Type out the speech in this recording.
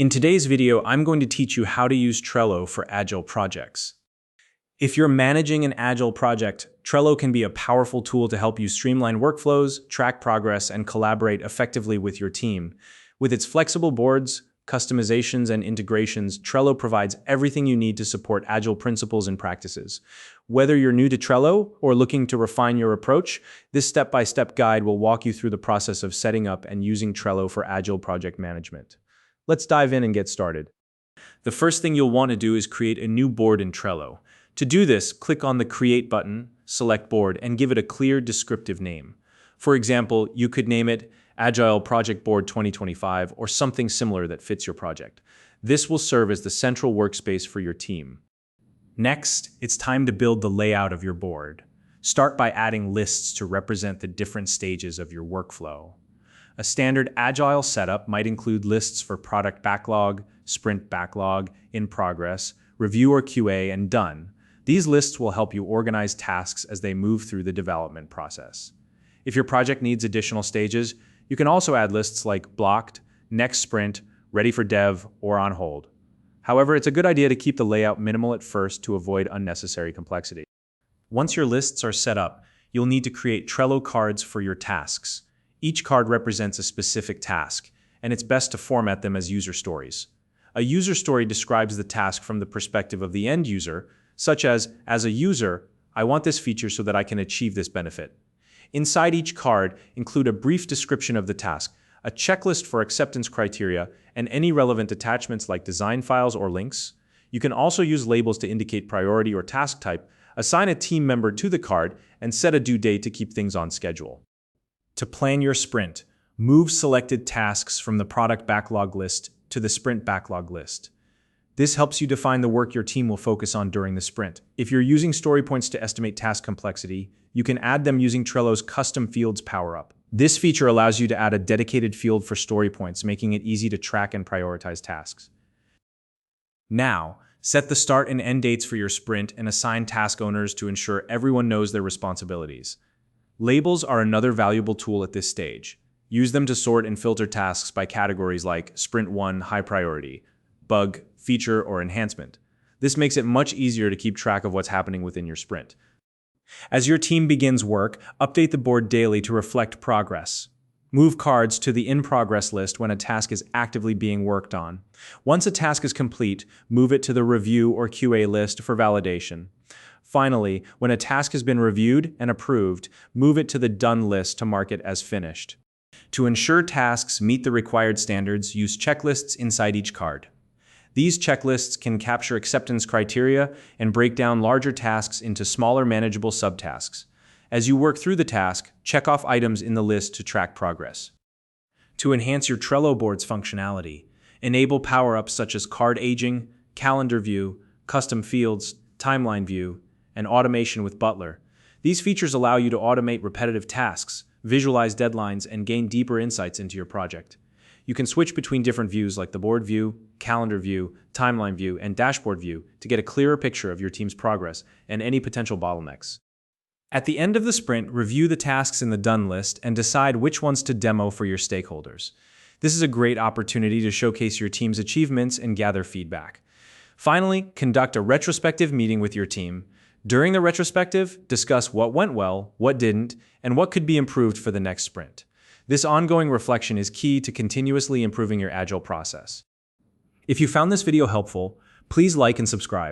In today's video, I'm going to teach you how to use Trello for Agile projects. If you're managing an Agile project, Trello can be a powerful tool to help you streamline workflows, track progress, and collaborate effectively with your team. With its flexible boards, customizations, and integrations, Trello provides everything you need to support Agile principles and practices. Whether you're new to Trello or looking to refine your approach, this step-by-step guide will walk you through the process of setting up and using Trello for Agile project management. Let's dive in and get started. The first thing you'll want to do is create a new board in Trello. To do this, click on the Create button, select Board, and give it a clear, descriptive name. For example, you could name it Agile Project Board 2025 or something similar that fits your project. This will serve as the central workspace for your team. Next, it's time to build the layout of your board. Start by adding lists to represent the different stages of your workflow. A standard Agile setup might include lists for product backlog, sprint backlog, in progress, review or QA, and done. These lists will help you organize tasks as they move through the development process. If your project needs additional stages, you can also add lists like blocked, next sprint, ready for dev, or on hold. However, it's a good idea to keep the layout minimal at first to avoid unnecessary complexity. Once your lists are set up, you'll need to create Trello cards for your tasks. Each card represents a specific task, and it's best to format them as user stories. A user story describes the task from the perspective of the end user, such as a user, I want this feature so that I can achieve this benefit. Inside each card, include a brief description of the task, a checklist for acceptance criteria, and any relevant attachments like design files or links. You can also use labels to indicate priority or task type, assign a team member to the card, and set a due date to keep things on schedule. To plan your sprint, move selected tasks from the product backlog list to the sprint backlog list. This helps you define the work your team will focus on during the sprint. If you're using story points to estimate task complexity, you can add them using Trello's custom fields power-up. This feature allows you to add a dedicated field for story points, making it easy to track and prioritize tasks. Now, set the start and end dates for your sprint and assign task owners to ensure everyone knows their responsibilities. Labels are another valuable tool at this stage. Use them to sort and filter tasks by categories like Sprint 1 high priority, bug, feature, or enhancement. This makes it much easier to keep track of what's happening within your sprint. As your team begins work, update the board daily to reflect progress. Move cards to the in progress list when a task is actively being worked on. Once a task is complete, move it to the review or QA list for validation. Finally, when a task has been reviewed and approved, move it to the done list to mark it as finished. To ensure tasks meet the required standards, use checklists inside each card. These checklists can capture acceptance criteria and break down larger tasks into smaller manageable subtasks. As you work through the task, check off items in the list to track progress. To enhance your Trello board's functionality, enable power-ups such as card aging, calendar view, custom fields, timeline view, and automation with Butler. These features allow you to automate repetitive tasks, visualize deadlines, and gain deeper insights into your project. You can switch between different views like the board view, calendar view, timeline view, and dashboard view to get a clearer picture of your team's progress and any potential bottlenecks. At the end of the sprint, review the tasks in the done list and decide which ones to demo for your stakeholders. This is a great opportunity to showcase your team's achievements and gather feedback. Finally, conduct a retrospective meeting with your team. During the retrospective, discuss what went well, what didn't, and what could be improved for the next sprint. This ongoing reflection is key to continuously improving your Agile process. If you found this video helpful, please like and subscribe.